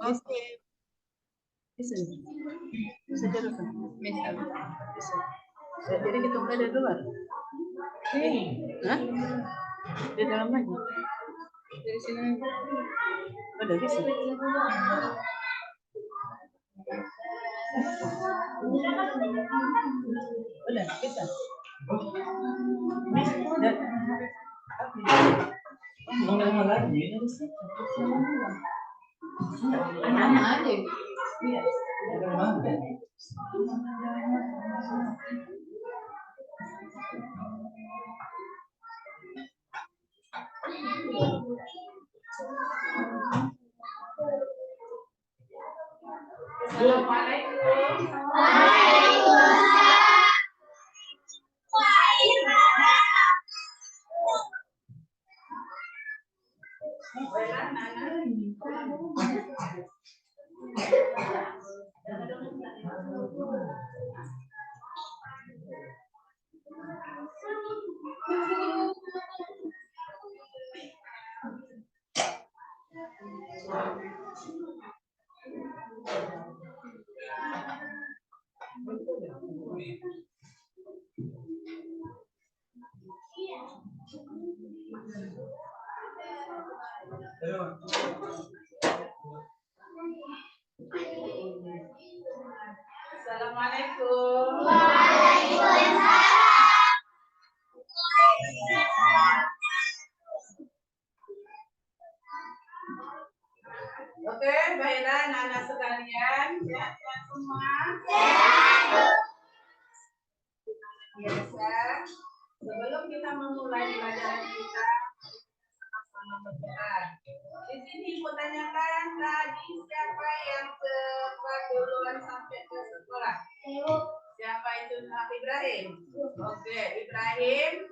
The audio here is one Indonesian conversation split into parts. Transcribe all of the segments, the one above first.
Oke. Bisa. Bisa jalan. Bisa. Bisa. Jadi kita mulai dari luar. Hah? Di dalam lagi. Dari sini. Udah bisa. Udah bisa. Udah. Mau lama lagi. Lama aja. Iya. Assalamualaikum. Oke, baiklah anak-anak sekalian, sehat-sehat semua. Biasa. Sebelum kita memulai pelajaran kita, sama-sama berdoa. Di sini ibu tanyakan tadi siapa yang cepat duluan sampai ke sekolah? Siapa itu? Ibrahim. Oke, Ibrahim.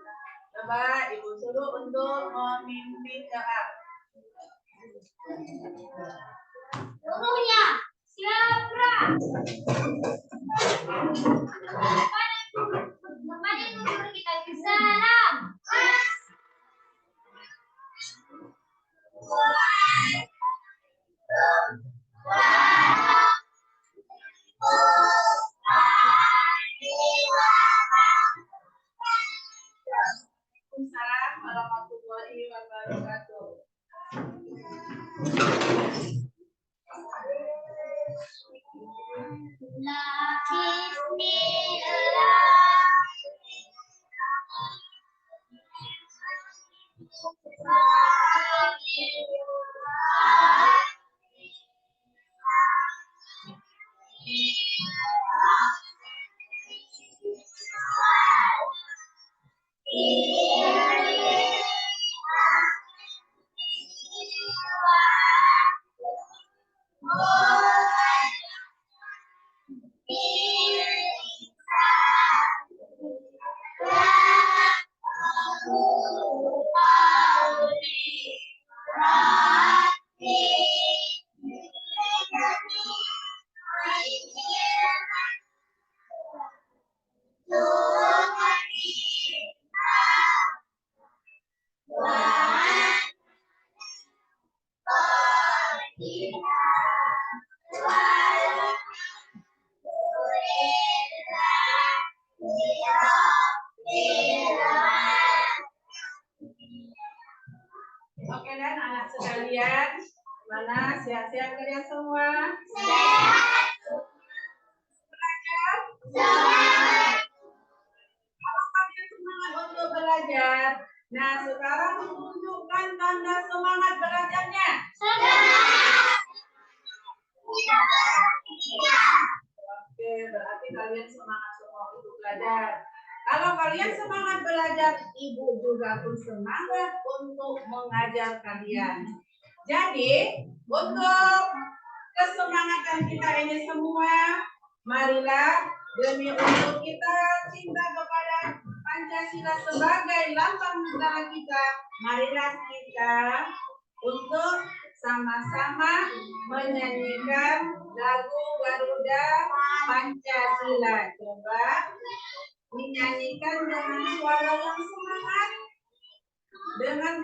Coba ibu suruh untuk memimpin doa. Gurunya siapa? Kepada guru kita salam. Waalaikumsalam warahmatullahi wabarakatuh. Oke dan anak sekalian, mana sehat-sehat kalian semua? Sehat. Belajar? Sehat. Kalau kalian semangat untuk belajar, nah sekarang tunjukkan tanda semangat belajarnya. Semangat. Oke, berarti kalian semangat semua untuk belajar. Kalau kalian semangat belajar, ibu juga pun semangat untuk mengajar kalian. Jadi, untuk kesemangatan kita ini semua, marilah demi untuk kita cinta kepada Pancasila sebagai lambang negara kita, marilah kita untuk sama-sama menyanyikan lagu Garuda Pancasila. Coba dinyanyikan dengan suara yang semangat, dengan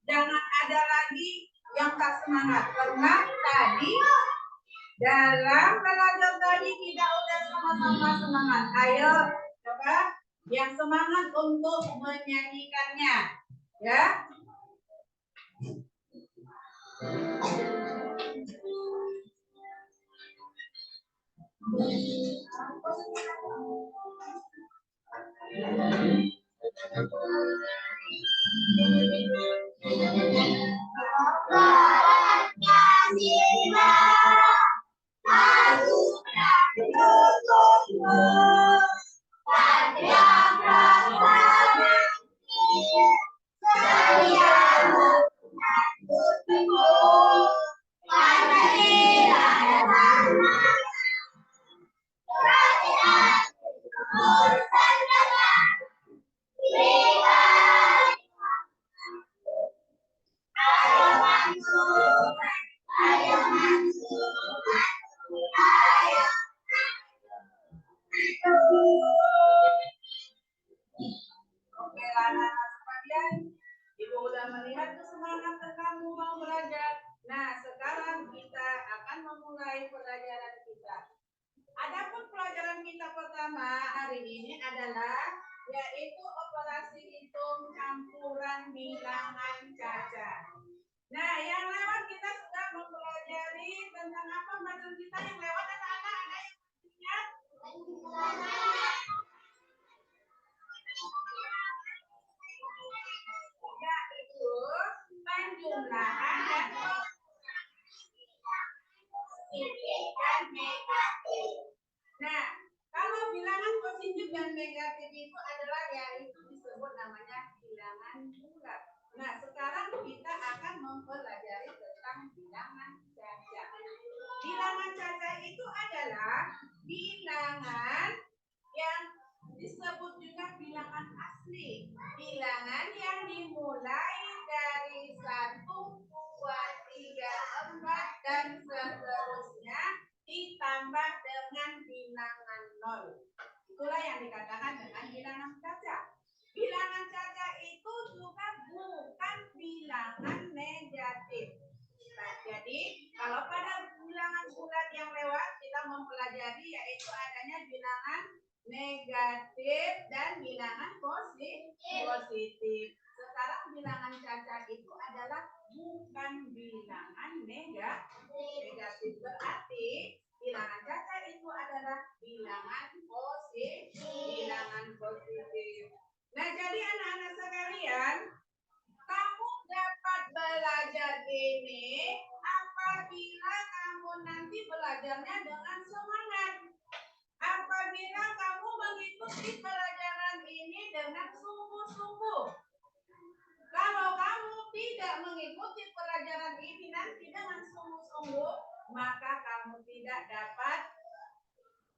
jangan ada lagi yang tak semangat? Karena tadi dalam belajar tadi kita udah sama-sama semangat. Ayo coba yang semangat untuk menyanyikannya, ya. Oke, anak-anak sekalian, Ibu udah melihat kesemangatan kamu mau belajar. Nah, sekarang kita akan memulai pelajaran kita. Adapun pelajaran kita pertama hari ini adalah yaitu operasi hitung campuran bilangan caca. Nah, yang lewat kita sudah mempelajari tentang apa materi kita yang lewat anak-anak ada yang ingat? Yaitu penjumlahan dan negatif. Nah, kalau bilangan positif dan negatif itu adalah yaitu disebut namanya bilangan bulat. Nah, sekarang kita akan mempelajari tentang bilangan caca. Bilangan caca itu adalah bilangan yang disebut juga bilangan asli. Bilangan yang dimulai dari 1, 2, 3, 4 dan seterusnya ditambah dengan bilangan 0. Itulah yang dikatakan dengan bilangan caca. Bilangan caca itu juga bukan bilangan negatif. Nah, jadi kalau pada bilangan bulat yang lewat kita mempelajari yaitu adanya bilangan negatif dan bilangan positif. Sekarang bilangan caca itu adalah bukan bilangan negatif. Berarti bilangan caca itu adalah bilangan positif. Nah, jadi anak-anak sekalian, kamu dapat belajar ini apabila kamu nanti belajarnya dengan semangat. Apabila kamu mengikuti pelajaran ini dengan sungguh-sungguh. Kalau kamu tidak mengikuti pelajaran ini nanti dengan sungguh-sungguh, maka kamu tidak dapat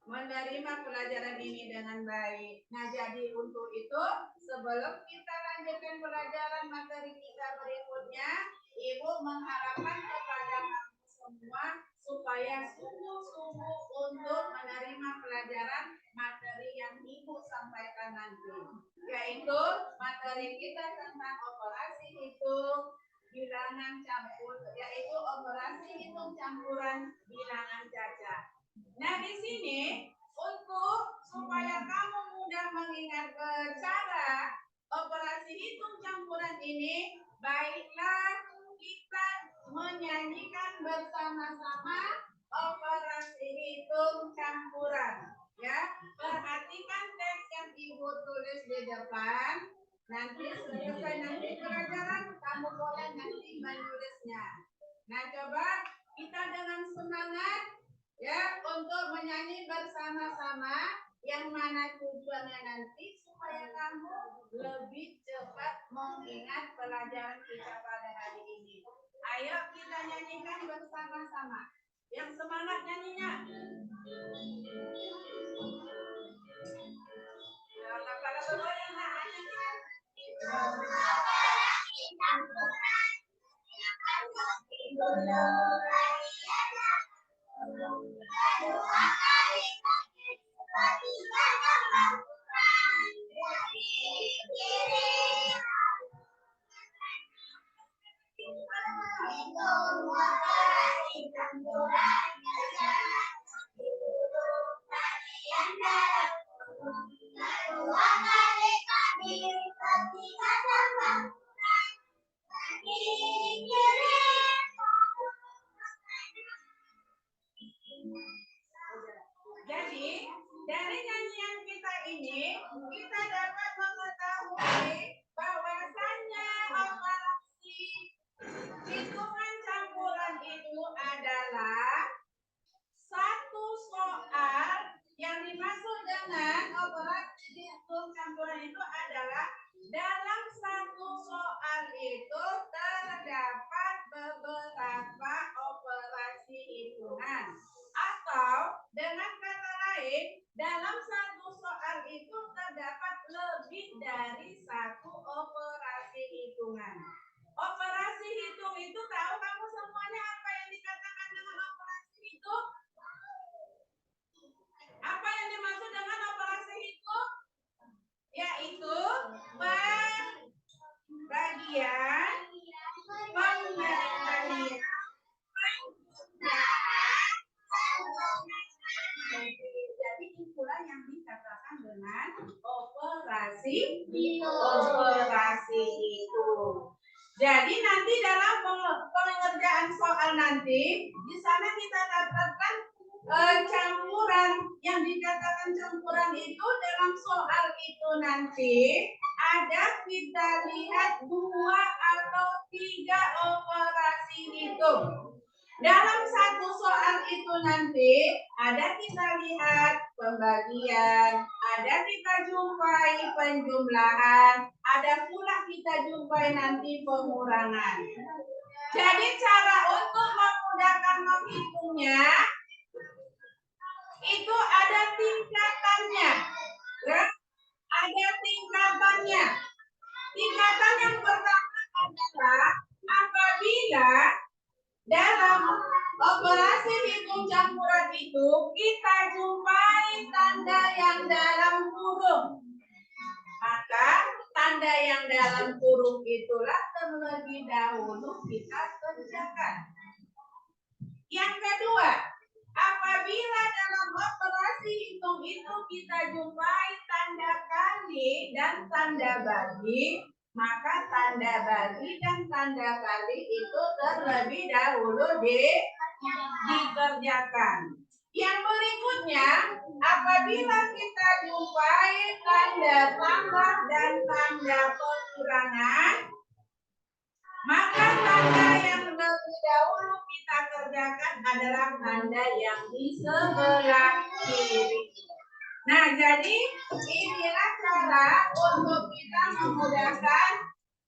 menerima pelajaran ini dengan baik. Nah, jadi untuk itu, sebelum kita lanjutkan pelajaran materi kita berikutnya, Ibu mengharapkan kepada kamu semua supaya sungguh-sungguh untuk menerima pelajaran materi yang Ibu sampaikan nanti. Yaitu materi kita tentang operasi hitung bilangan campur, yaitu operasi hitung campuran bilangan caca. Nah, di sini untuk supaya kamu mudah mengingat cara operasi hitung campuran ini, baiklah kita menyanyikan bersama-sama operasi hitung campuran. Ya, perhatikan teks yang Ibu tulis di depan. Nanti selesai nanti pelajaran kamu boleh nanti menulisnya. Nah, coba kita dengan semangat ya untuk menyanyi bersama-sama yang mana tujuannya nanti supaya kamu lebih cepat mengingat pelajaran kita pada hari ini. Ayo kita nyanyikan bersama-sama. Yang semangat nyanyinya. Para bergoyang Jadi, dari nyanyian kita ini, kita dapat mengetahui bahwasannya operasi hitungan campuran itu adalah satu soal yang dimaksud dengan operasi hitung campuran itu adalah dalam satu soal itu terdapat beberapa operasi hitungan. Atau dengan kata lain, dalam satu soal itu terdapat lebih dari satu operasi hitungan. Operasi hitung itu tahu kamu semuanya apa yang dikatakan dengan operasi hitung? Apa yang dimaksud dengan operasi hitung? Yaitu pembagian, pengalihan, jadi itulah yang dikatakan dengan operasi hitung. Jadi nanti dalam pengerjaan soal nanti di sana kita dapatkan campuran yang dikatakan campuran itu dalam soal itu nanti ada kita lihat 2 atau 3 operasi hitung. Dalam satu soal itu nanti ada kita lihat pembagian, ada kita jumpai penjumlahan, ada pula kita jumpai nanti pengurangan. Jadi cara untuk memudahkan menghitungnya itu ada tingkatannya. Ya? Ada tingkatannya. Tingkatan yang pertama adalah apabila dalam operasi hitung campuran itu kita jumpai tanda yang dalam kurung. Maka tanda yang dalam kurung itulah terlebih dahulu kita kerjakan. Yang kedua, apabila dalam operasi hitung itu kita jumpai tanda kali dan tanda bagi, maka tanda bagi dan tanda kali itu terlebih dahulu dikerjakan. Yang berikutnya, apabila kita jumpai tanda tambah dan tanda pengurangan, maka tanda yang lebih dahulu kita kerjakan adalah tanda yang di sebelah kiri. Nah, jadi inilah cara untuk kita memudahkan,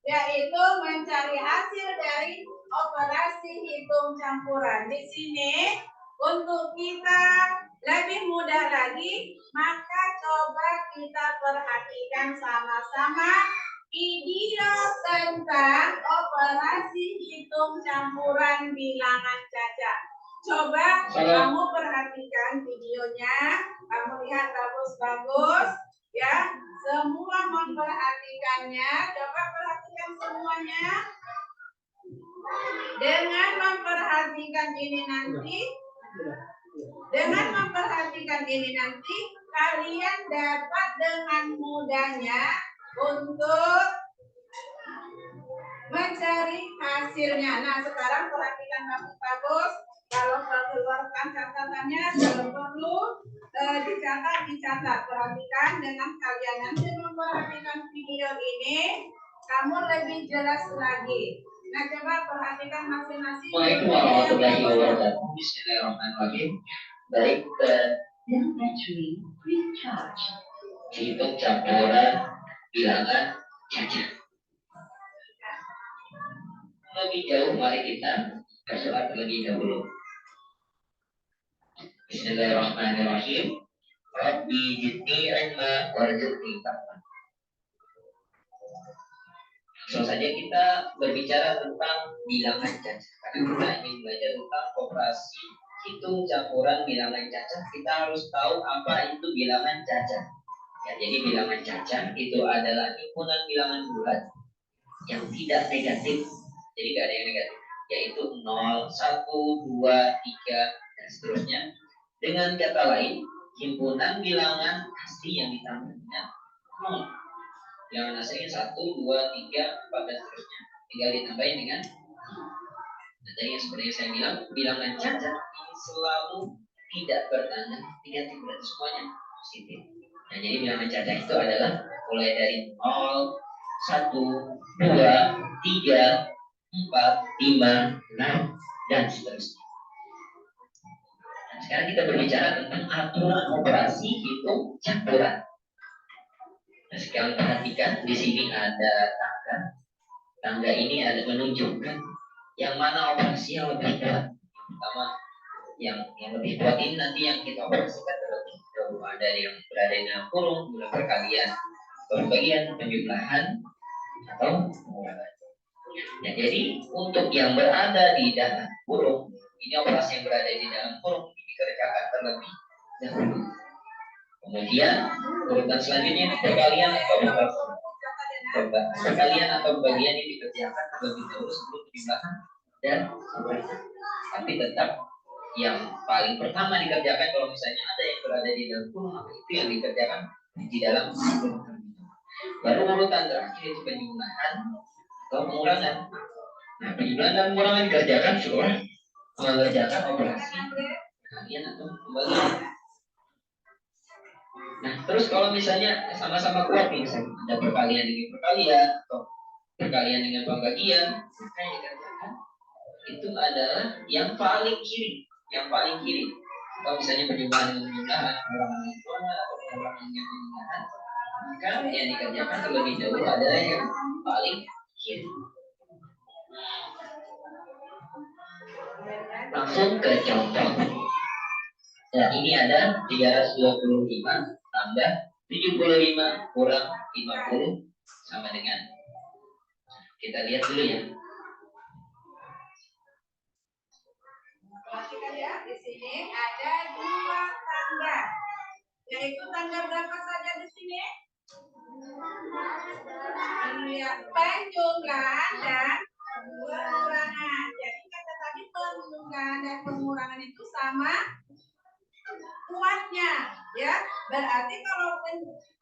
yaitu mencari hasil dari operasi hitung campuran. Di sini untuk kita lebih mudah lagi, maka coba kita perhatikan sama-sama video tentang operasi hitung campuran bilangan cacat. Coba kamu perhatikan videonya, kamu lihat bagus-bagus, ya. Semua memperhatikannya. Coba perhatikan semuanya. Dengan memperhatikan ini nanti, kalian dapat dengan mudahnya untuk mencari hasilnya. Nah, sekarang perhatikan bagus-bagus. Kalau keluarkan catatannya, kalau perlu dicatat. Perhatikan dengan kalian nanti memperhatikan video ini, kamu lebih jelas lagi. Nah, coba perhatikan masing-masing. Bismillahirrahmanirrahim. Baik, battery recharge. Hitung campuran bilangan cacat. Lebih jauh, mari kita bersoal terlebih dahulu. Bismillahirrahmanirrahim. Rabbi zidni ilma warzuqni fahma. Langsung saja kita berbicara tentang bilangan cacat. Karena kita ingin belajar tentang operasi hitung campuran bilangan cacat, kita harus tahu apa itu bilangan cacat. Ya, jadi bilangan cacat itu adalah himpunan bilangan bulat yang tidak negatif. Jadi tidak ada yang negatif. yaitu 0, 1, 2, 3, dan seterusnya. Dengan kata lain, himpunan bilangan asli yang ditambah dengan 0. Bilangan aslinya 1, 2, 3, 4, dan seterusnya. Tinggal ditambahin dengan tadi yang seperti yang saya bilang, bilangan cacat ini selalu tidak bertanda negatif, berarti semuanya positif. Nah, jadi bilangan cacat itu adalah mulai dari 0, 1, 2, 3, 4, 5, 6, dan seterusnya. Nah, sekarang kita berbicara tentang aturan operasi hitung campuran. Nah, sekarang perhatikan di sini ada tangga. Tangga ini ada menunjukkan yang mana operasi yang lebih kuat. Pertama, yang lebih kuat ini nanti yang kita operasikan terlebih dahulu. Ada yang berada di dalam kurung, dalam perkalian, pembagian, penjumlahan, atau pengurangan. Nah, jadi untuk yang berada di dalam kurung, ini operasi yang berada di dalam kurung dikerjakan terlebih dahulu. Kemudian urutan selanjutnya perkalian atau perkalian atau pembagian ini dikerjakan terlebih dahulu sebelum penjumlahan dan pengurangan. Tapi tetap yang paling pertama dikerjakan kalau misalnya ada yang berada di dalam kurung, maka itu yang dikerjakan di dalam kurung. Baru urutan terakhir itu penjumlahan atau pengurangan. Nah, penjumlahan dan pengurangan dikerjakan setelah mengerjakan operasi perkalian atau pembagian. Nah, terus kalau misalnya sama-sama kuat nih, misalnya ada perkalian dengan perkalian atau perkalian dengan pembagian, maka yang dikerjakan itu adalah yang paling kiri, Kalau misalnya penjumlahan dengan penjumlahan, pengurangan dengan pengurangan, atau pengurangan dengan penjumlahan, maka yang dikerjakan terlebih dahulu adalah yang paling kiri. Langsung ke contoh. Nah, ini ada 325 tambah 75 kurang 50 sama dengan, kita lihat dulu ya. Perhatikan ya, di sini ada 2 tangga. Yaitu tangga berapa saja di sini? Iya, penjumlahan dan pengurangan. Jadi kata tadi penjumlahan dan pengurangan itu sama kuatnya, ya. Berarti kalau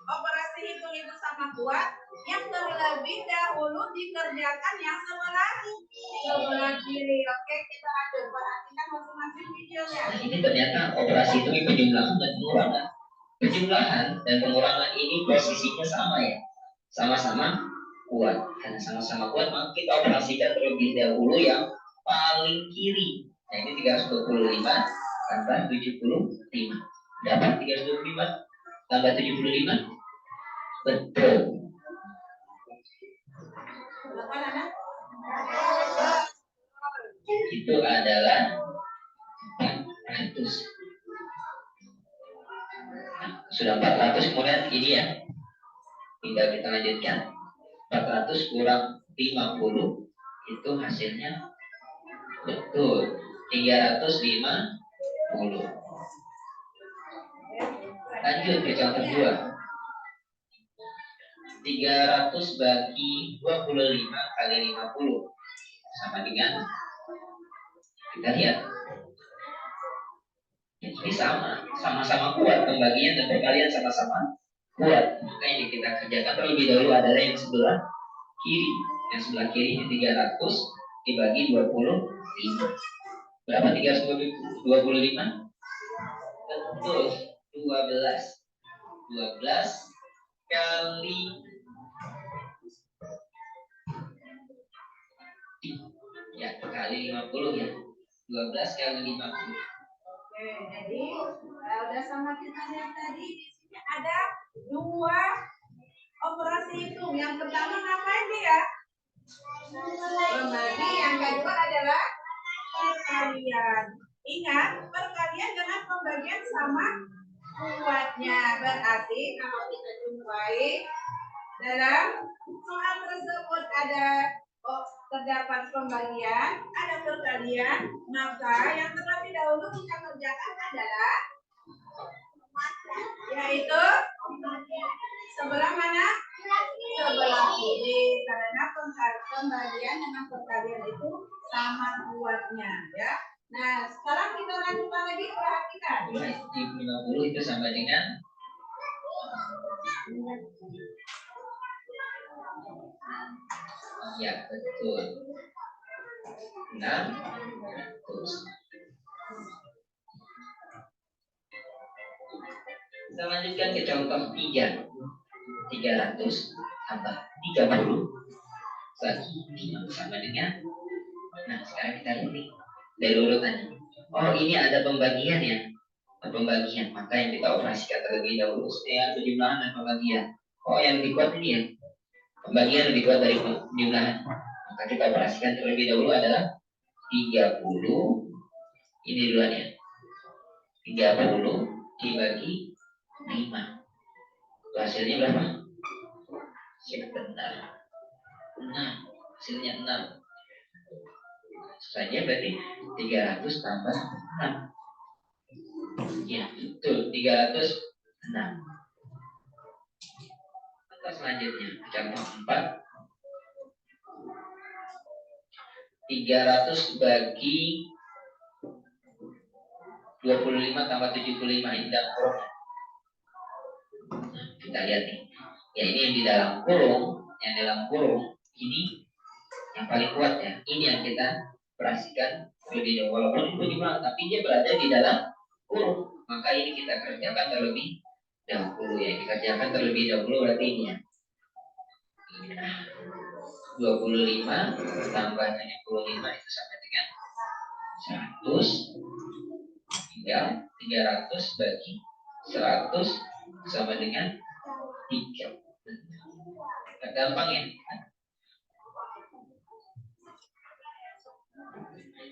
operasi hitung itu sama kuat, yang terlebih dahulu dikerjakan yang sebelah kiri. Oke, kita aduk. Perhatikan masing-masing videonya. Nah, ini ternyata operasi itu penjumlahan dan pengurangan. Penjumlahan dan pengurangan ini posisinya sama ya, sama-sama kuat. Karena sama-sama kuat, maka kita operasikan terlebih dahulu yang paling kiri. Nah, ini 325 tambah 75. Dapat 325 tambah 75. Betul. Itu adalah 400. Sudah 400, kemudian ini ya, tinggal kita lanjutkan. 400 kurang 50 itu hasilnya betul 350. Lanjut ke contoh 2. 300 bagi 25 kali 50 sama dengan, kita lihat ini sama-sama kuat, pembagian dan perkalian sama-sama kuat. Maka yang kita kerjakan terlebih dahulu adalah yang sebelah kiri. Yang sebelah kiri ini 300 dibagi 25. Berapa 325? Betul, 12. 12 kali ya kali 50 ya. 12 kali 50. Oke, jadi udah sama kita lihat tadi di sini ada 2 operasi hitung. Yang pertama ngapain dia? Membagi. Yang kedua adalah perkalian. Ingat, perkalian dengan pembagian sama kuatnya. Berarti kalau kita jumpai dalam soal tersebut ada terdapat pembagian, ada perkalian, maka yang terlebih dahulu kita kerjakan adalah yaitu sebelah mana? sebelah kiri karena pembagian dengan perkalian itu sama kuatnya ya. Nah, sekarang kita lanjutkan lagi, perhatikan. 50 itu sama dengan ya betul 600. Kita lanjutkan ke contoh 3. 300 tambah 30 bagi 5 sama dengan. Nah, sekarang kita lihat nih dari urutannya. Oh, ini ada pembagian ya. Pembagian, maka yang kita operasikan terlebih dahulu ya penjumlahan dan pembagian. Oh, yang lebih kuat ini ya. Pembagian lebih kuat dari penjumlahan. Maka kita operasikan terlebih dahulu adalah 30. Ini duluan ya. 30 dibagi 5. Hasilnya berapa? Siap benar. 6. Hasilnya 6. Saja berarti 300 tambah 6. Ya, betul. 306. Contoh selanjutnya, contoh 4. 300 bagi 25 tambah 75 ini dalam kurung. Kita lihat nih. Ya, ini yang di dalam kurung, ini yang paling kuat ya. Ini yang kita operasikan lebih dahulu. Walaupun itu jumlah, tapi dia berada di dalam kurung. Maka ini kita kerjakan terlebih dahulu ya. Dikerjakan terlebih dahulu berarti ini ya. 25 tambah 75 itu sama dengan 100. Ya, 300 bagi 100 sama dengan 3. Gampang ya.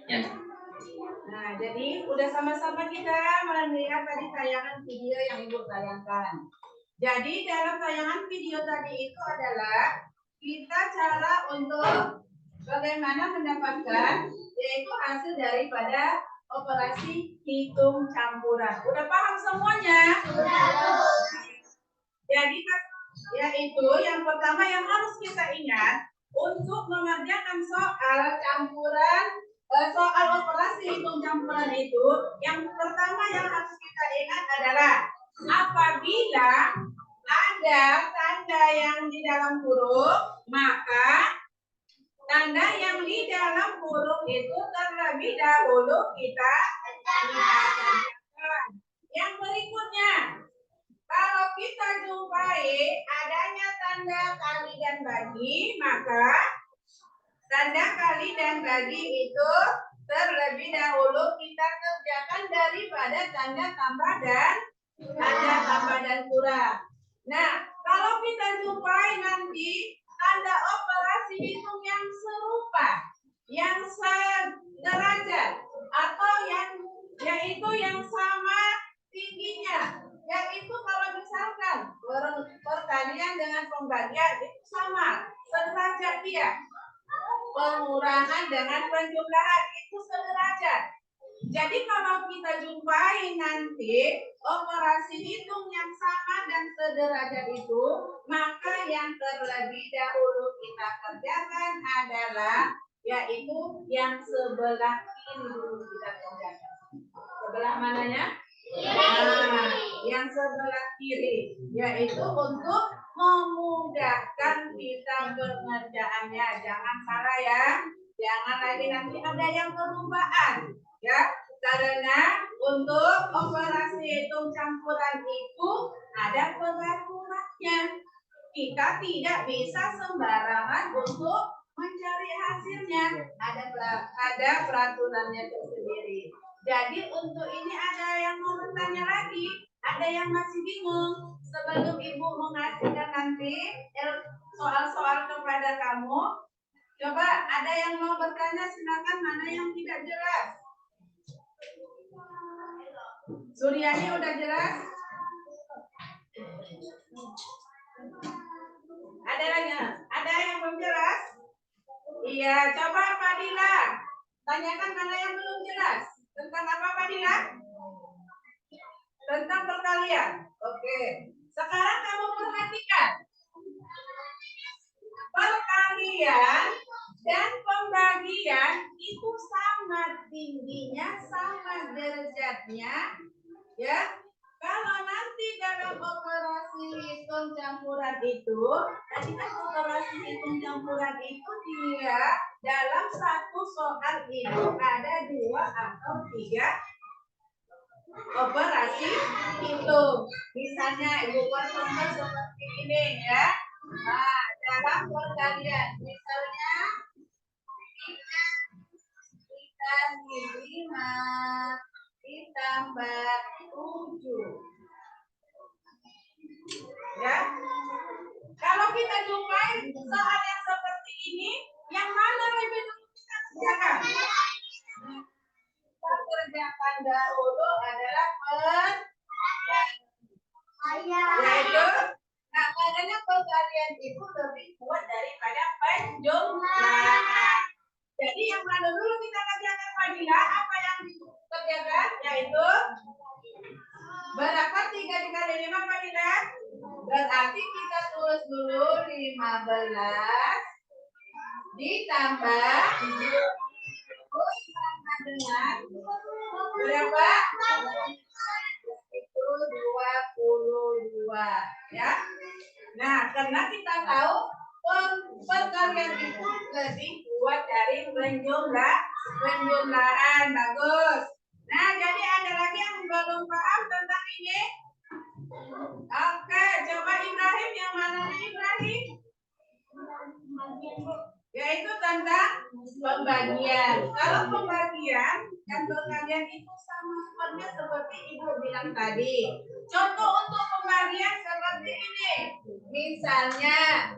Ya. Nah, jadi udah sama-sama kita melihat tadi tayangan video yang Ibu tayangkan. Jadi dalam tayangan video tadi itu adalah kita cara untuk bagaimana mendapatkan yaitu hasil daripada operasi hitung campuran. Udah paham semuanya? Jadi yaitu yang pertama yang harus kita ingat untuk mengerjakan soal campuran, soal operasi hitung campuran itu, yang pertama yang harus kita ingat adalah apabila ada tanda yang di dalam huruf, maka tanda yang di dalam huruf itu terlebih dahulu kita kerjakan. Yang berikutnya, kalau kita jumpai adanya tanda kali dan bagi, maka tanda kali dan bagi itu terlebih dahulu kita kerjakan daripada tanda tambah dan kurang. Nah, kalau kita jumpai nanti tanda operasi hitung yang serupa, yang sederajat, atau yaitu yang sama tingginya, yaitu kalau misalkan perkalian dengan pembagian itu sama, sederajat dia. Pengurangan dengan penjumlahan itu sederajat. Jadi kalau kita jumpai nanti operasi hitung yang sama dan sederajat itu, maka yang terlebih dahulu kita kerjakan adalah yaitu yang sebelah kiri dulu kita kerjakan. Sebelah mananya? Nah, yang sebelah kiri, yaitu untuk memudahkan kita pengerjaannya. Jangan salah ya, jangan lagi nanti ada yang perubahan ya, karena untuk operasi hitung campuran itu ada peraturannya. Kita tidak bisa sembarangan untuk mencari hasilnya, ada peraturannya tersendiri. Jadi untuk ini ada yang mau bertanya lagi, ada yang masih bingung. Sebelum Ibu mengasihkan nanti soal-soal kepada kamu, coba ada yang mau bertanya, silakan, mana yang tidak jelas. Suryani udah jelas? Ada lagi? Ada yang belum jelas? Iya, coba Fadila tanyakan mana yang belum jelas. Tentang apa Fadila? Tentang perkalian. Oke. Sekarang kamu perhatikan. derajatnya, ya. Kalau nanti dalam operasi hitung campuran itu, tadi kan operasi hitung campuran itu dia dalam satu soal itu ada 2 atau 3 operasi hitung. Misalnya ibu buat contoh seperti ini ya. Nah, dalam perkalian misalnya dikali 5 ditambah 7. Ya. Kalau kita jumpai soal yang seperti ini, yang mana lebih dulu kita kerjakan? Kita kerjakan dahulu adalah yaitu makanya perkalian itu lebih kuat daripada penjumlahan. Jadi yang mana dulu kita kerjakan Fadila? Apa yang dikerjakan? Yaitu berapa 3 dikali 5 Fadila? Berarti kita tulis dulu 15 ditambah sama dengan berapa? Itu 22 ya. Nah, karena kita tahu perkalian itu lebih kuat dari penjumlahan. Bagus. Nah, jadi ada lagi yang belum paham tentang ini? Oke, coba Ibrahim, yang mana Ibrahim? Yaitu tentang pembagian. Kalau pembagian, kan perkalian itu sama seperti Ibu bilang tadi. Contoh untuk pembagian seperti ini. Misalnya,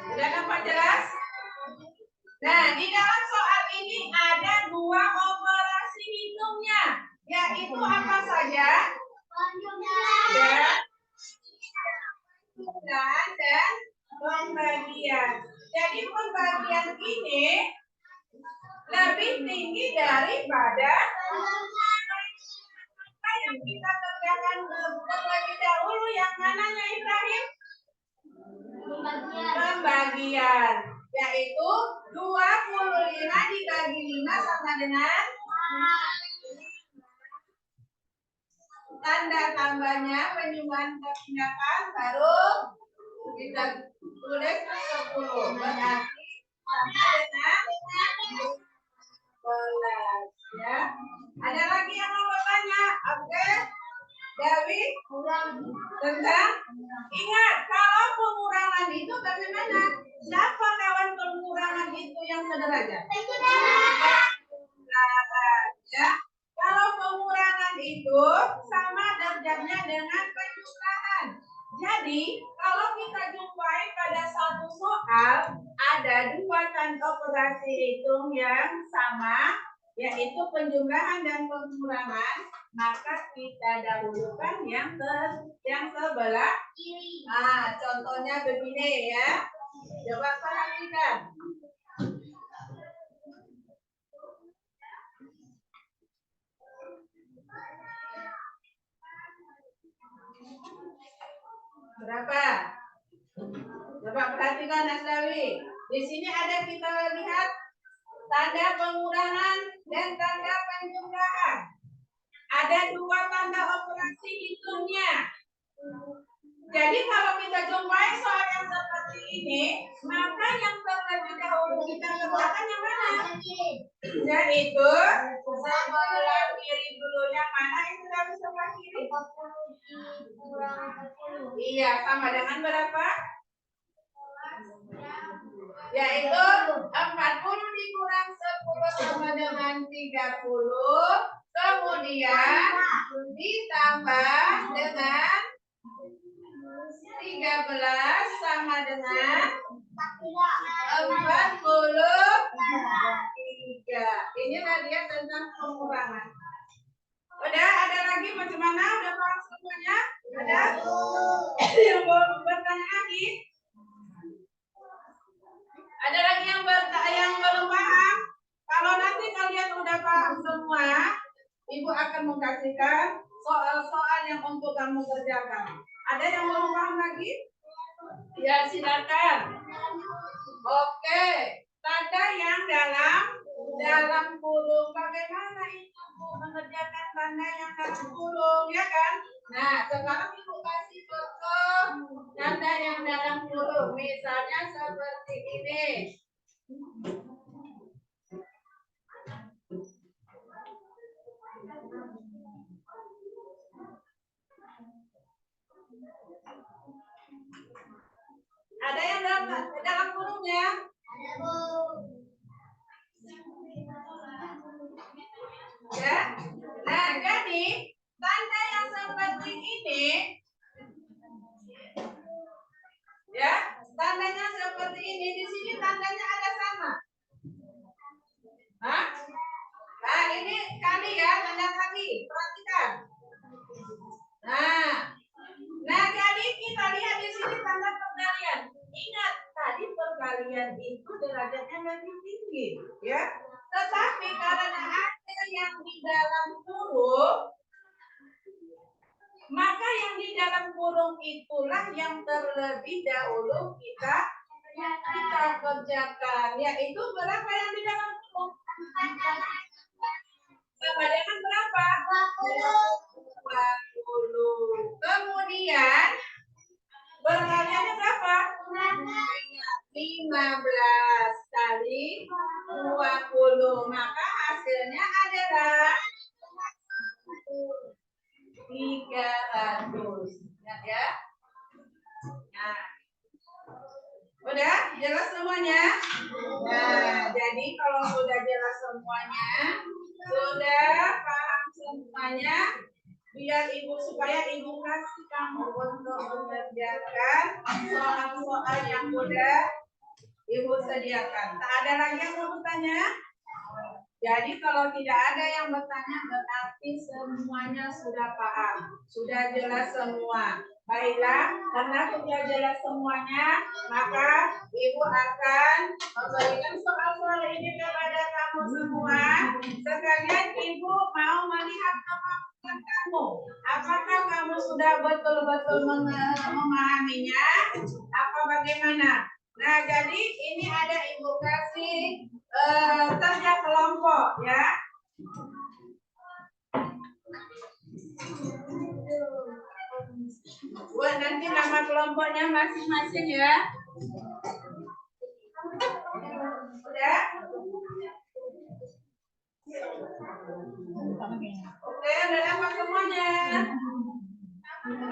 sudah nampak jelas? Nah, di dalam soal ini ada 2 operasi hitungnya, yaitu apa saja? Penjumlahan dan pembagian. Jadi pembagian ini lebih tinggi daripada yang kita kerjakan terlebih dahulu. Yang mananya Ibrahim? Pembagian, yaitu 25 dibagi 5 sama dengan tanda tambahnya penjumlahan perpindahan baru kita tulis 10. Berarti sama dengan 11 ya. Ada lagi yang mau bertanya? Oke. Dewi, tentang ingat kalau pengurangan itu bagaimana? Siapa kawan pengurangan itu yang sederajat? Ya. Kalau pengurangan itu sama derajatnya dengan penjumlahan. Jadi kalau kita jumpai pada satu soal ada 2 tanda operasi hitung yang sama, yaitu penjumlahan dan pengurangan, maka kita dahulukan yang sebelah kiri. Nah, contohnya begini ya. Coba perhatikan. Berapa? Coba perhatikan Nasdawi. Di sini ada kita lihat tanda pengurangan dan tanda penjumlahan. Ada 2 tanda operasi hitungnya. Jadi kalau kita jumpai soal yang seperti ini, maka yang terlebih dahulu kita kerjakan yang mana? Yaitu sebelah kiri dulu. Yang mana itu dari sebelah kiri? 40. Iya, sama dengan berapa? Yaitu 40 dikurang 10 sama dengan 30. Kemudian ditambah dengan 13 sama dengan 43. Inilah dia tentang pengurangan. Udah ada lagi macam mana? Udah paham semuanya? Ada? Yang mau bertanya lagi? Ada lagi yang belum paham? Kalau nanti kalian udah paham semua, Ibu akan mengkasihkan soal-soal yang yang untuk kamu kerjakan. Ada yang belum paham lagi? Ya, silakan. Oke, tanda yang dalam kurung. Bagaimana itu mengerjakan tanda yang dalam kurung, ya kan? Nah, sekarang Ibu kasih contoh tanda yang dalam kurung. Misalnya seperti ini. Ada yang dalam kurungnya? Ada, Bu. Ya. Nah, jadi tanda yang seperti ini, ya, tandanya seperti ini. Di sini tandanya ada sama. Hah? Nah, ini kali ya, tanda kali. Perhatikan. Nah, jadi kita lihat di sini tanda perkalian. Ingat, tadi perkalian itu derajatnya lebih tinggi, ya. Tetapi karena ada yang di dalam kurung, maka yang di dalam kurung itulah yang terlebih dahulu kita kerjakan. Yaitu berapa yang di dalam kurung? Sama dengan berapa? 20. Kemudian perkaliannya berapa? 15 kali 20. Maka hasilnya adalah 300. Ingat ya? Nah, udah jelas semuanya? Nah, jadi kalau sudah jelas semuanya, sudah paham semuanya, biar supaya ibu kasih kamu untuk mengerjakan soal-soal yang sudah ibu sediakan. Tak ada lagi yang mau bertanya? Jadi kalau tidak ada yang bertanya berarti semuanya sudah paham, sudah jelas semua. Baiklah, karena sudah jelas semuanya, maka ibu akan memberikan soal-soal ini kepada kamu semua. Sekalian ibu mau melihat kemampuan kamu. Apakah kamu sudah betul-betul memahaminya? Apa bagaimana? Nah, jadi ini ada ibu kasih kerja kelompok ya. Buat nanti nama kelompoknya masing-masing ya. Udah? Oke, udah dapat semuanya.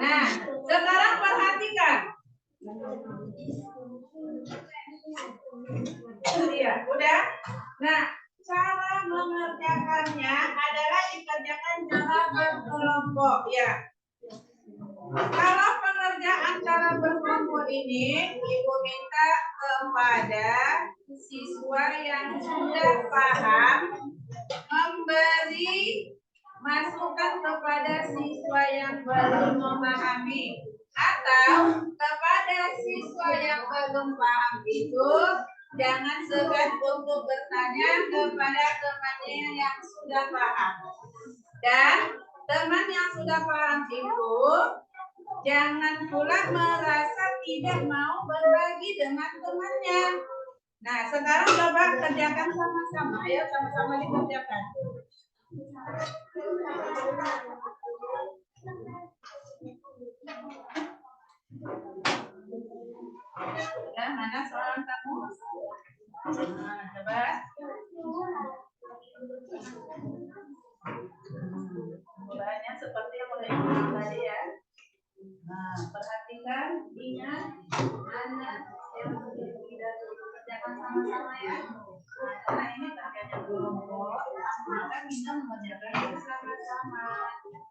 Nah, sekarang perhatikan. Iya, udah. Nah, cara mengerjakannya adalah dikerjakan cara berkelompok ya. Kalau pengerjaan cara berkelompok ini, ibu minta kepada siswa yang sudah paham memberi masukan kepada siswa yang belum memahami, atau kepada siswa yang belum paham itu jangan segan untuk bertanya kepada temannya yang sudah paham. Dan teman yang sudah paham itu jangan pula merasa tidak mau berbagi dengan temannya. Nah, sekarang coba kerjakan sama-sama ya, sama-sama dikerjakan. Ya, mana soal kamu? Nah, coba. Mulanya seperti yang udah dibilang tadi ya. Nah, perhatikan, ingat, anak yang tidak kerjakan sama-sama ya. Nah, karena ini kerjanya kelompok, maka kita mengerjakan bersama-sama.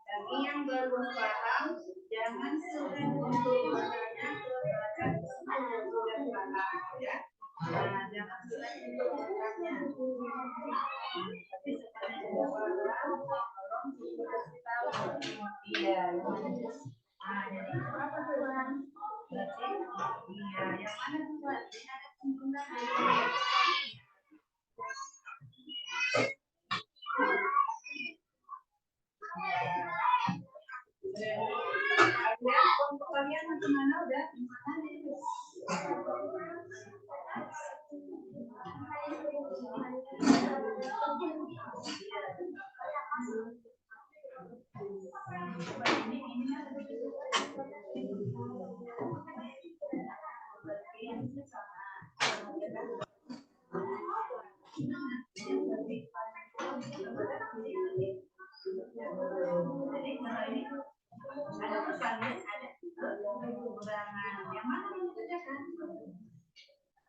Bagi yang belum paham, jangan sulit untuk bertanya kepada teman yang sudah paham ya. Nah, jangan sulit untuk bertanya. Tapi sepanjang sudah paham, tolong dikasih tahu. Iya. Nah, jadi apa tuan? Berarti iya, yang mana tuan? Ini ada penggunaan. Ya, untuk kalian gimana udah? Jadi kalau ini ada perkalian, ada pengurangan. Yang mana yang dikerjakan?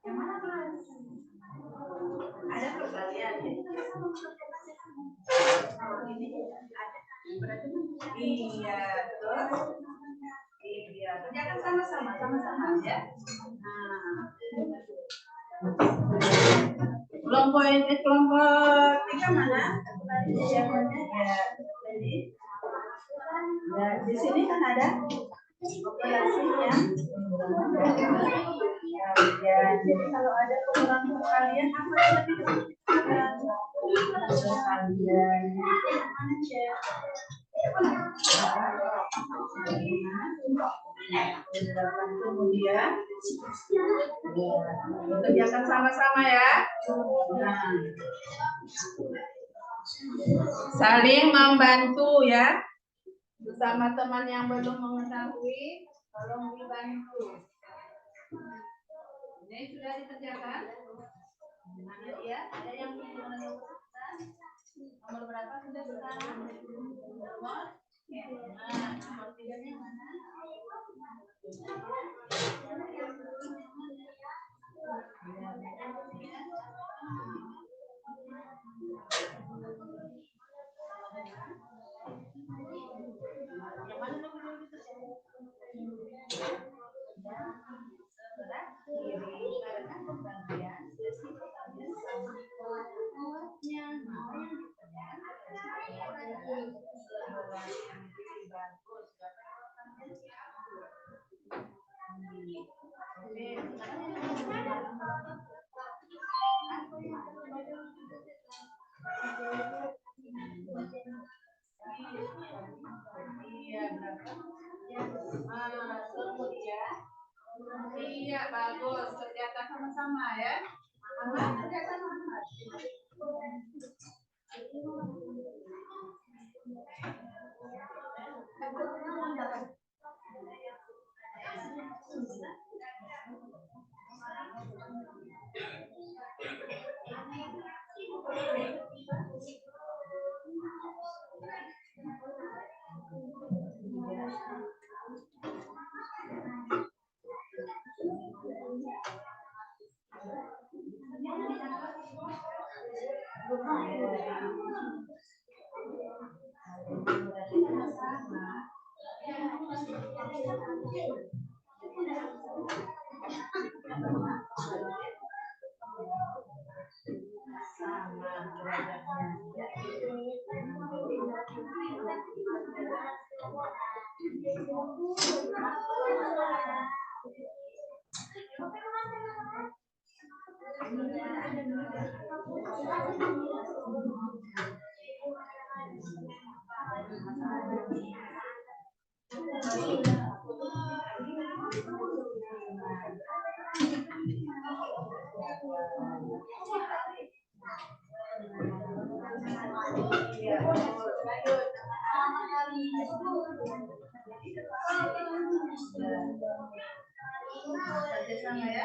Yang mana Mas? Ada perkalian. Jadi kita sama ini ada. Berarti iya, terus iya, kerjakan sama-sama ya. Nah, kelompok 3 mana? Tadi jawabannya ya. Jadi ya di sini kan ada operasi yang ya, jadi kalau ada pengurangan perkalian apa yang lebih perkalian mana cek kemudian kerjakan sama-sama ya. Nah, saling membantu ya. Bersama teman yang belum mengetahui, tolong dibantu. Ini sudah dikerjakan? Mana dia? Ada yang nomor berapa sudah sekarang? Nomor? Nah, nomor 3-nya mana? Yang mana nomor yang dikerjakan? Sebelah kiri, karena pembagian sesi pertanyaan sama nomornya. Iya, bagus. Kerjakan sama-sama ya. Kerjakan sama-sama. Kerjasama ya.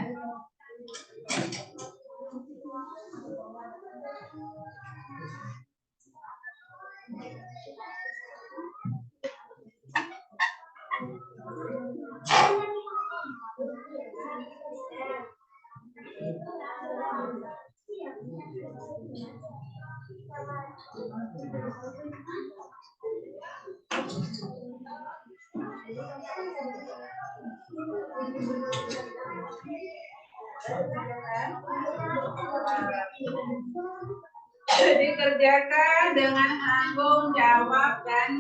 Dikerjakan dengan tanggung jawab dan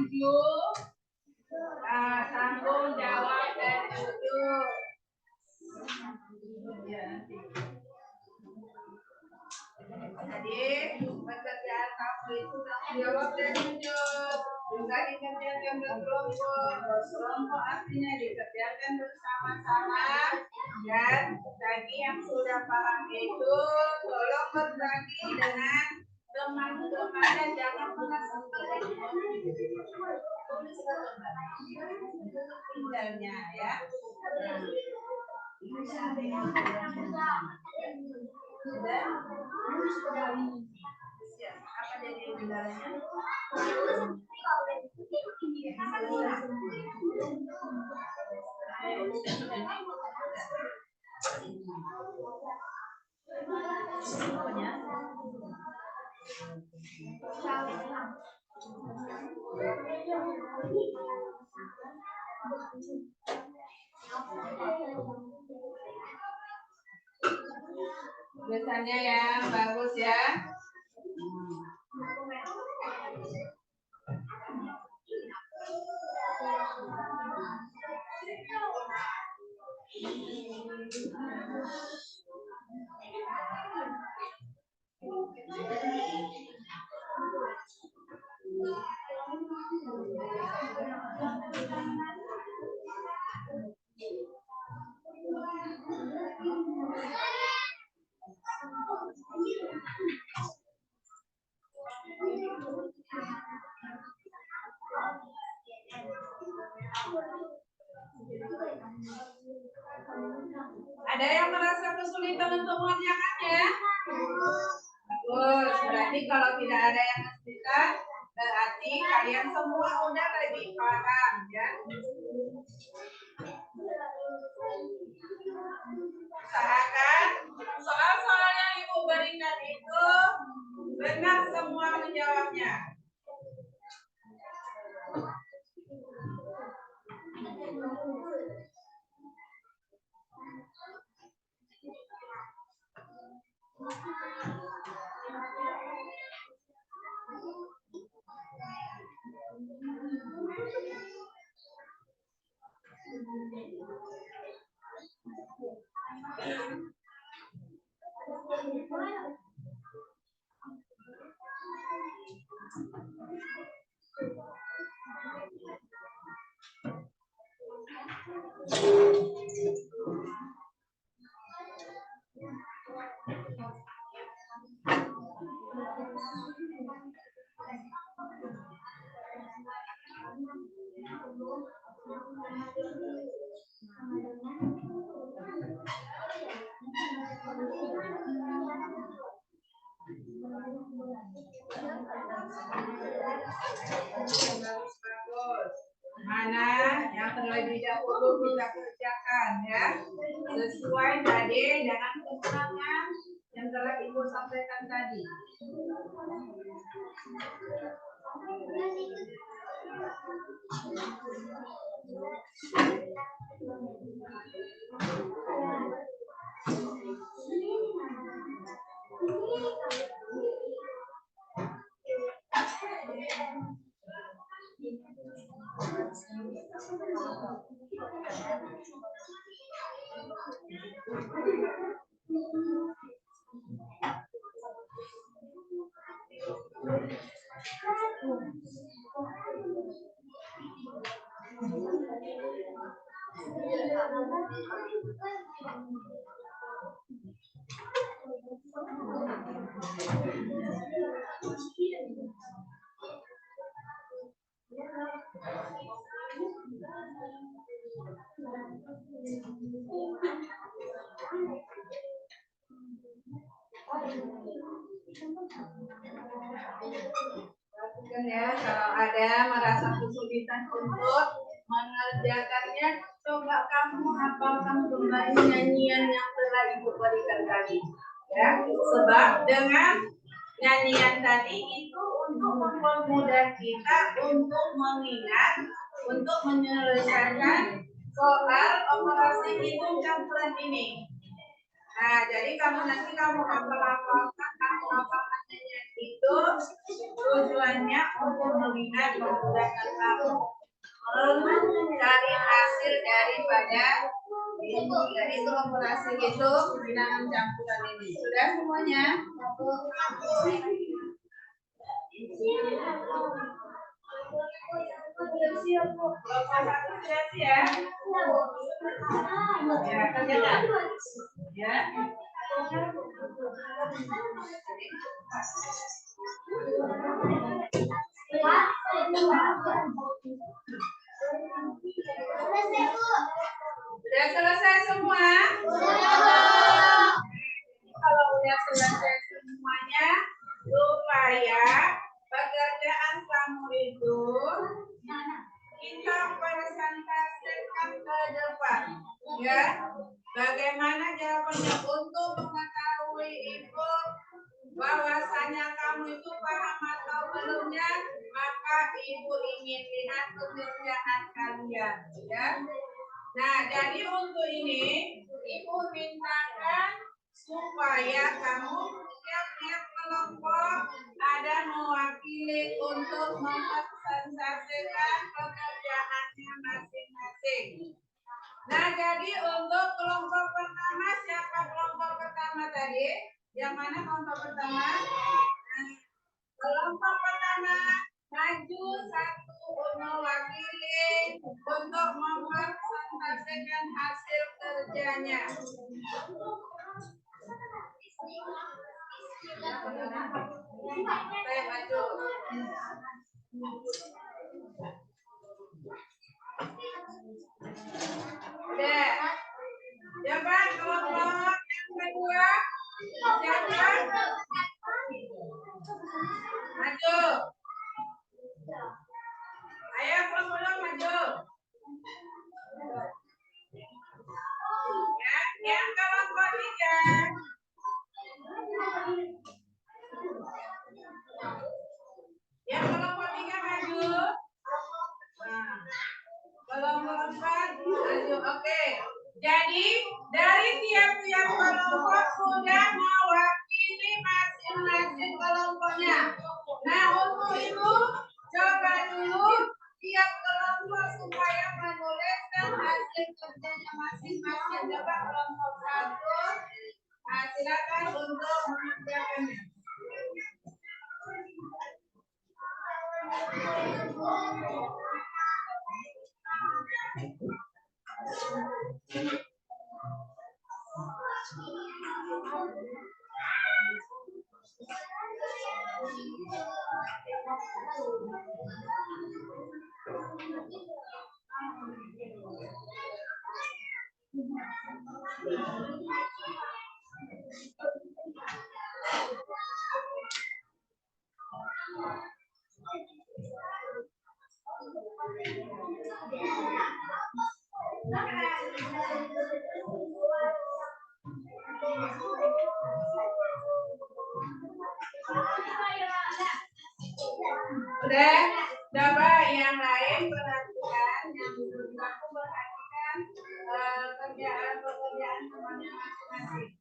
tanggung jawab dan jujur. Jadi pekerjaan kamu itu tanggung jawab dan jujur. Juga Setelah dikerjakan berkelompok artinya dikerjakan bersama-sama. Dan bagi yang sudah paham itu, tolong berbagi dengan teman-teman dan jangan merasa tinggalnya ya. Apa jadi kendalanya? Tulisannya yang bagus ya. Ada yang merasa kesulitan untuk mengerjakannya? Bagus, berarti kalau tidak ada yang kesulitan, berarti kalian semua udah lebih paham ya. Usahakan soal-soal yang Ibu berikan itu benar semua menjawabnya. Bagus. Mana yang terlebih dahulu kita kerjakan ya, sesuai tadi dengan keterangan yang telah Ibu sampaikan tadi. Perhatikan ya, kalau ada merasa kesulitan untuk mengerjakannya, coba kamu hafalkan kembali nyanyian yang telah Ibu berikan tadi. Ya, sebab dengan nyanyian tadi itu untuk mempermudah kita untuk mengingat, untuk menyelesaikan soal operasi hitung campuran ini. Nah, jadi nanti kamu hafal-hafalkan nyanyian itu tujuannya untuk mengingat, memudahkan kamu mencari hasil daripada itu operasi hitung bilangan campuran ini. Sudah semuanya? Kelompok 1 sudah siap? Ya, kerjakan. Ya. Sudah selesai semua? Kalau udah selesai semuanya, supaya pekerjaan kamu itu kita presentasikan ke depan, ya. Bagaimana jawabannya untuk mengetahui itu bahwasanya kamu itu paham atau belumnya, maka ibu ingin lihat pekerjaan kalian, ya. Nah, jadi untuk ini ibu mintakan supaya kamu tiap-tiap kelompok ada mewakili untuk mempresentasikan pekerjaannya masing-masing. Nah, jadi untuk kelompok pertama, siapa kelompok pertama tadi? Yang mana kelompok pertama? Kelompok pertama maju satu mewakili untuk mempresentasikan hasil kerjanya. Saya maju. Udah. Siapa kelompok yang kedua? Siapa? Maju. Ayo kelompok maju. Ya, yang kelompok 3. Yang kelompok 3 maju. Nah, kelompok 4 maju. Oke. Jadi dari tiap-tiap kelompok sudah mewakili masing-masing kelompoknya. Nah, untuk itu coba dulu tiap kelompok supaya menuliskan hasil kerjanya masing-masing. Coba kelompok 1, silakan untuk mengerjakannya. Udah, coba yang lain perhatikan, yang belum aku perhatikan pekerjaan temannya masing-masing.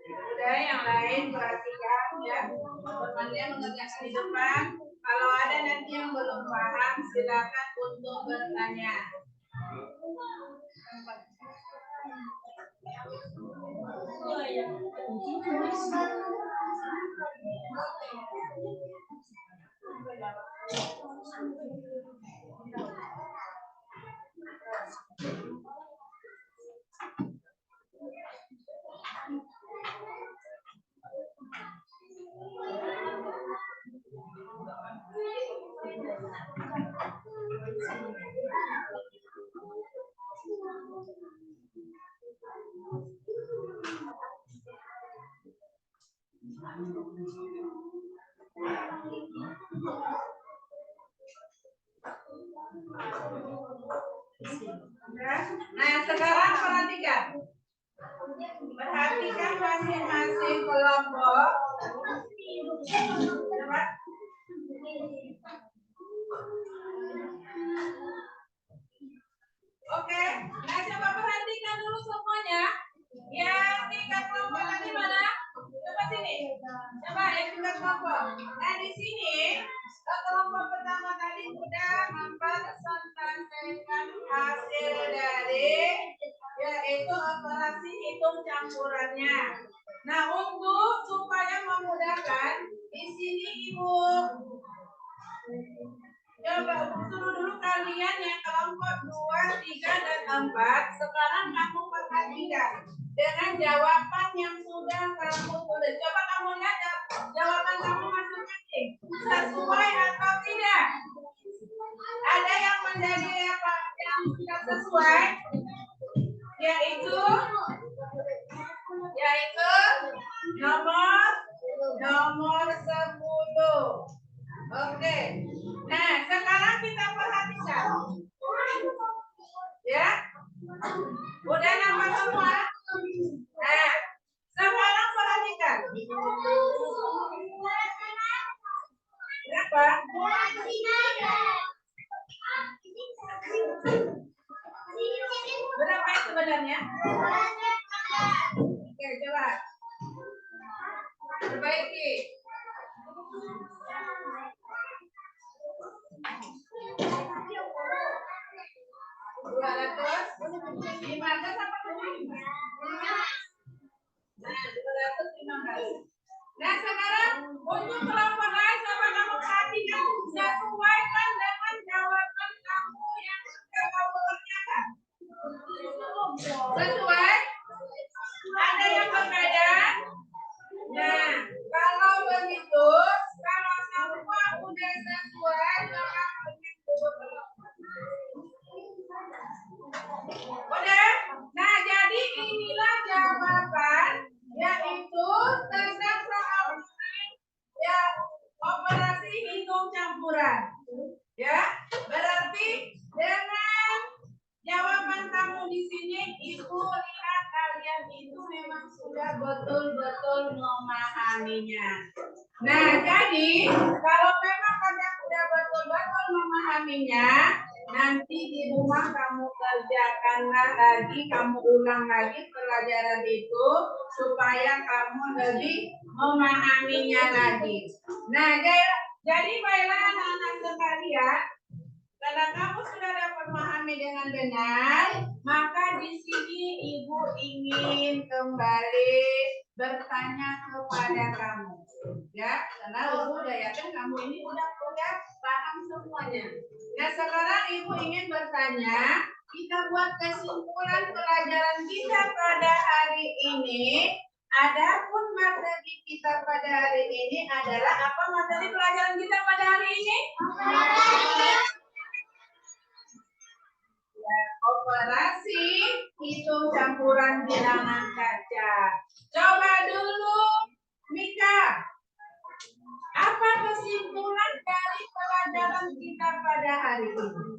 Udah, yang lain perhatikan ya. Temannya mengerjakan di depan. Kalau ada nanti yang belum paham, silakan untuk bertanya. Nah, sekarang perhatikan. Perhatikan masing-masing kelompok. Oke, nah coba perhatikan dulu semuanya. Yang tiga kelompok tadi mana? Coba sini. Coba yang tiga kelompok. Nah di sini kelompok pertama tadi sudah mempresentasikan hasil dari yaitu operasi hitung campurannya. Nah untuk supaya memudahkan di sini ibu coba suruh dulu kalian yang kelompok 2, 3, dan 4. Sekarang kamu perhatikan dengan jawaban yang sudah kamu tulis. Coba kamu lihat jawaban kamu masing-masing sesuai atau tidak. Ada yang menjadi apa yang tidak sesuai, yaitu nomor 10. Oke. Nah, sekarang kita perhatikan. Ya. Udah nampak semua? Nah, sekarang perhatikan. berapa? Berapa yang sebenarnya? Oke, coba. Perbaiki. Dua ratus 500 apa 25? Nah, 215. Nah, sekarang untuk kelompok lain coba kamu perhatikan sesuaikan dengan jawaban kamu yang sudah kamu kerjakan. Sesuai? Ada yang berbeda? Nah, kalau begitu, kalau semua udah sesuai, maka udah? Nah, jadi inilah jawaban, yaitu tentang soal ya operasi hitung campuran. Ya, berarti dengan jawaban kamu di sini, Ibu lihat kalian itu memang sudah betul-betul memahaminya. Nah, jadi kalau memang kalian sudah betul-betul memahaminya, nanti di rumah kamu kerjakanlah lagi, kamu ulang lagi pelajaran itu supaya kamu lebih memahaminya lagi. Nah, jadi baiklah anak-anak sekalian, karena kamu sudah dapat memahami dengan benar, maka di sini Ibu ingin kembali bertanya kepada kamu. Ya, karena Ibu udah yakin kamu ini udah paham semuanya. Nah, sekarang Ibu ingin bertanya, kita buat kesimpulan pelajaran kita pada hari ini. Adapun materi kita pada hari ini adalah apa materi pelajaran kita pada hari ini? Operasi hitung campuran bilangan kaca. Coba dulu, Mika. Apa kesimpulan dari pelajaran kita pada hari ini?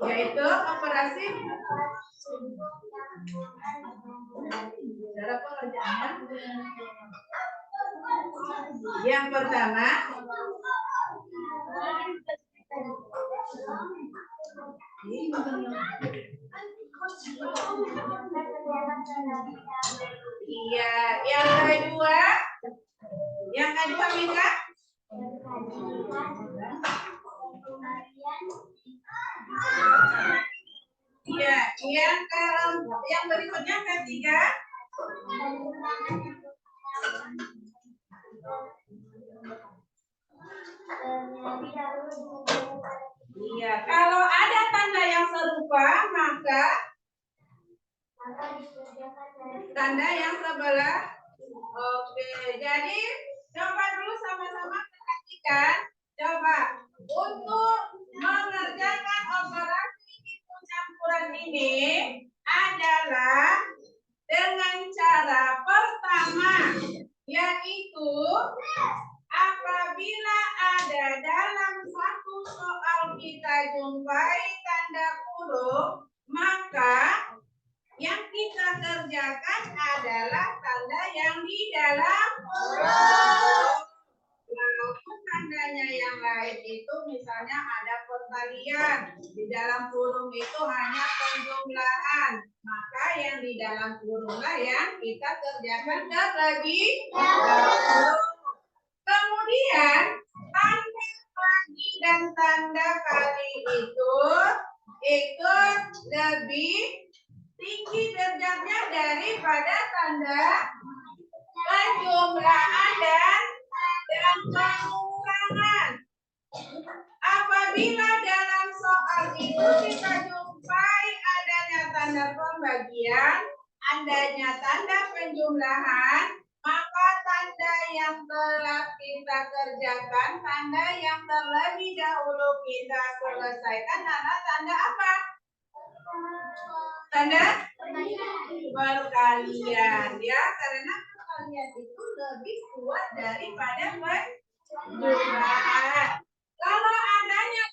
Yaitu operasi cara pengerjaannya. Yang pertama, iya, yang kedua Mika. Iya, yang berikutnya ketiga. Iya, kalau ada tanda yang serupa maka tanda yang sebelah. Oke, jadi coba dulu sama-sama perhatikan. Coba untuk mengerjakan operasi hitung campuran ini adalah dengan cara pertama, yaitu apabila ada dalam satu soal kita jumpai tanda kurung, maka yang kita kerjakan adalah tanda yang di dalam kurung. Walaupun tandanya yang lain itu misalnya ada perkalian, di dalam kurung itu hanya penjumlahan, maka yang di dalam kurunglah yang kita kerjakan terlebih dahulu. Kemudian tanda bagi dan tanda kali itu lebih tinggi derajatnya daripada tanda penjumlahan dan pengurangan. Apabila dalam soal itu kita jumpai adanya tanda pembagian, adanya tanda penjumlahan, maka tanda yang telah kita kerjakan, tanda yang terlebih dahulu kita selesaikan adalah tanda apa? Tanda perkalian, ya, karena perkalian itu lebih kuat daripada penjumlahan. Kalau adanya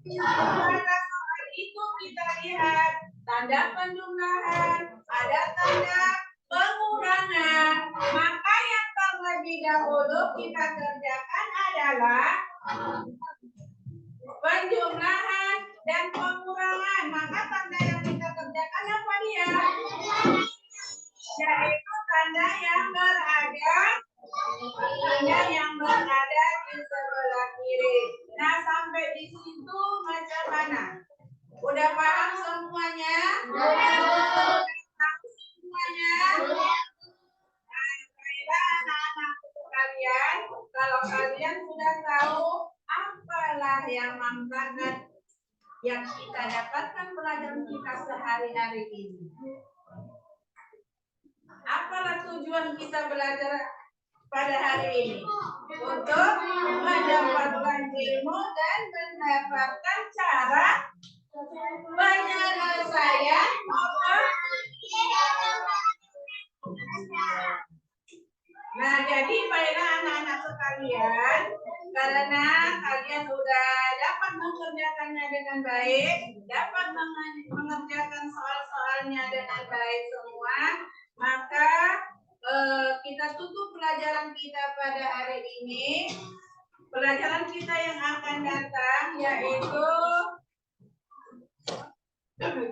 pada soal itu kita lihat tanda penjumlahan, ada tanda pengurangan, maka yang terlebih dahulu kita kerjakan adalah penjumlahan dan pengurangan. Maka tanda yang kita kerjakan apa dia? Yaitu tanda yang berada di sebelah kiri. Nah, sampai di situ macam mana? Udah paham semuanya? Semuanya? Baiklah anak-anak kalian, kalau kalian sudah tahu apalah yang manfaat yang kita dapatkan pelajaran kita sehari-hari ini. Apalah tujuan kita belajar pada hari ini? Untuk mendapatkan ilmu dan mendapatkan cara penyelesaian apa? Nah, jadi baiklah anak-anak sekalian, karena kalian sudah dapat mengerjakannya dengan baik, dapat mengerjakan soal-soalnya dengan baik semua, maka kita tutup pelajaran kita pada hari ini. Pelajaran kita yang akan datang yaitu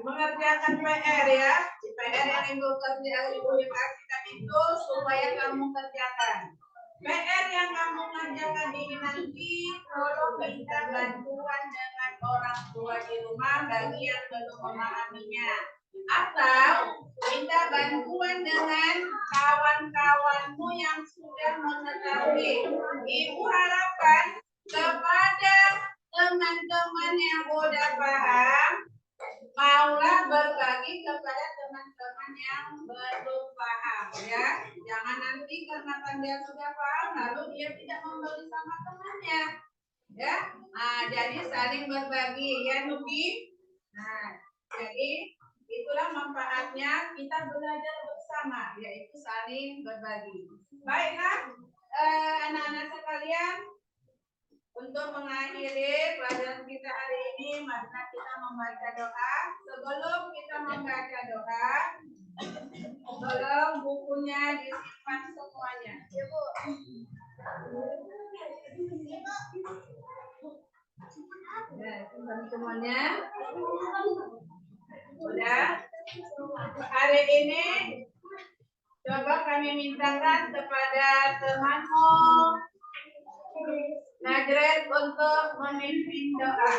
mengerjakan PR ya. PR yang ibu kasihkan itu supaya kamu kerjakan. PR yang kamu kerjakan ini nanti tolong minta bantuan dengan orang tua di rumah bagi yang belum memahaminya. Atau minta bantuan dengan kawan-kawanmu yang sudah mengetahui. Ibu harapkan kepada teman-teman yang udah paham, maulah berbagi kepada teman-teman yang belum paham ya. Jangan nanti karena dia sudah paham lalu dia tidak memberi sama temannya. Ya. Nah, jadi saling berbagi ya Nuki. Nah, jadi itulah manfaatnya kita belajar bersama, yaitu saling berbagi. Baiklah, anak-anak sekalian, untuk mengakhiri pelajaran kita hari ini, mari kita membaca doa. Sebelum kita membaca doa, tolong bukunya disimpan semuanya. Ibu. Ya, simpan semuanya. Udah. Hari ini coba kami mintakan kepada temanmu Najret untuk memimpin doa.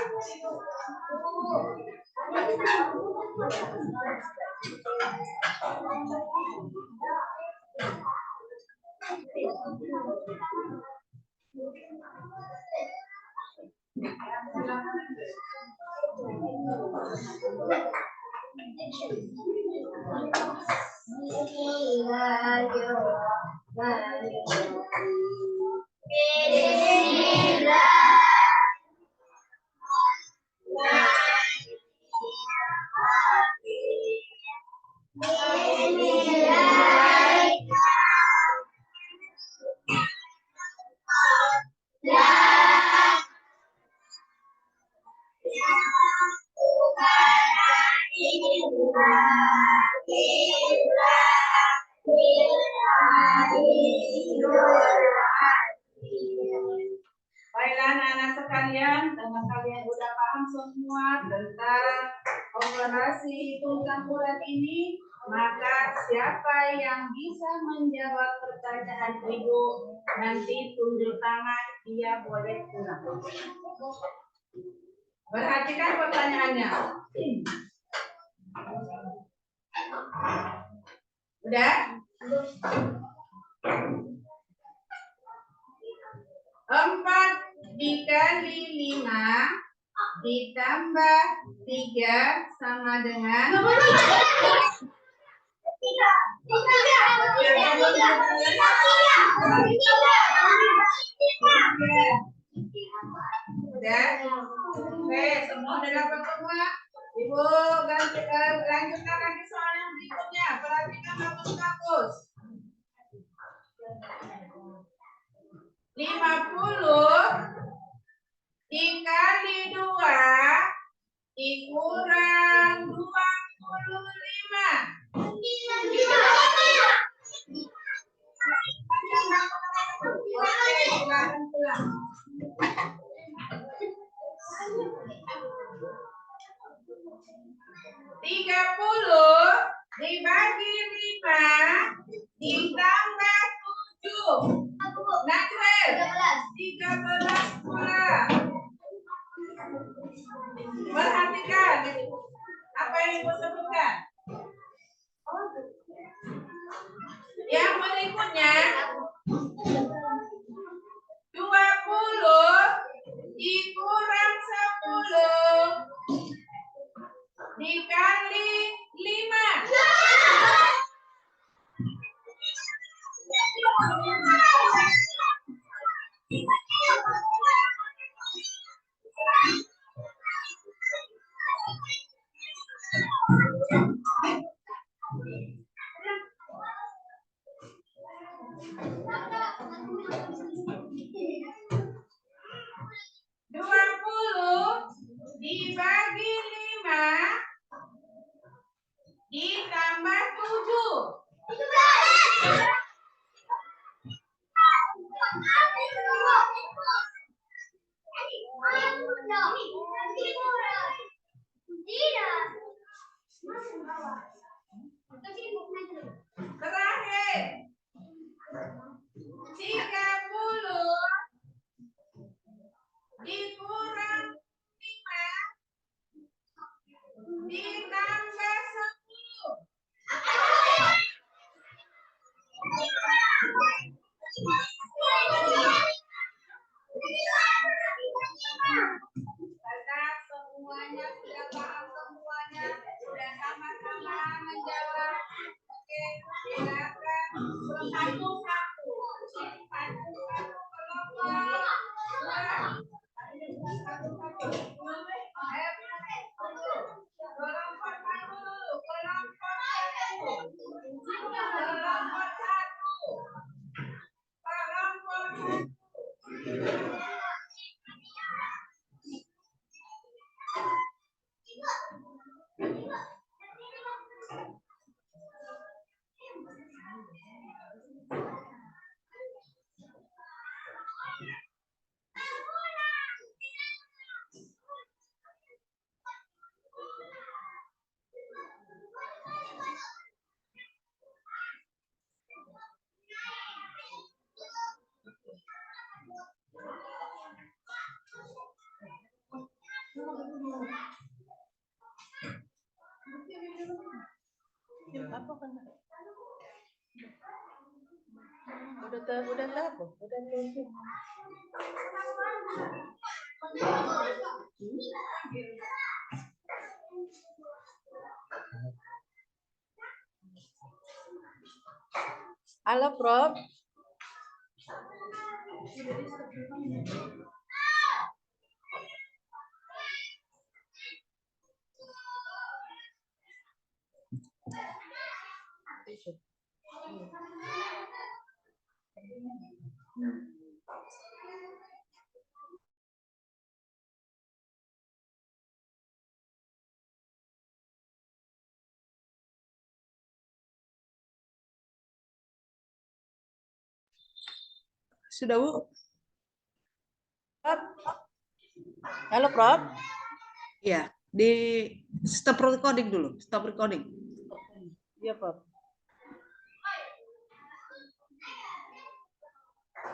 Baiklah anak-anak sekalian, karena kalian sudah paham semua tentang operasi hitung campuran ini, maka siapa yang bisa menjawab pertanyaan ibu nanti tunjuk tangan, dia boleh pulang. Perhatikan pertanyaannya. Udah? 4 dikali 5 ditambah 3 sama dengan udah? Oke, semua udah dapat semua? Ibu lanjutkan lagi soal yang berikutnya. Perhatikan bagus-bagus. 50 dikali 2 dikurang 25. Silahkan pulang. dibagi 5 ditambah 7. Najrel, 13 pula. Perhatikan apa yang ibu sebutkan. Yang berikutnya 20 dikurang 10 dikali 5. Dibagi 5 ditambah 7. Terakhir 30 dikurang 5 ditambah 10. Karena semuanya sudah paham, semuanya sudah sama-sama menjawab. Oke, silakan satu-satu. Satu-satu kelompok. Satu-satu. Kelompok satu dulu. Kelompok satu. Kelompok satu. Kelompok satu. Udah tahu. Halo, Prof. Sudah, Bu? Halo, Prof. Ya, di stop recording dulu. Stop recording. Iya, Prof.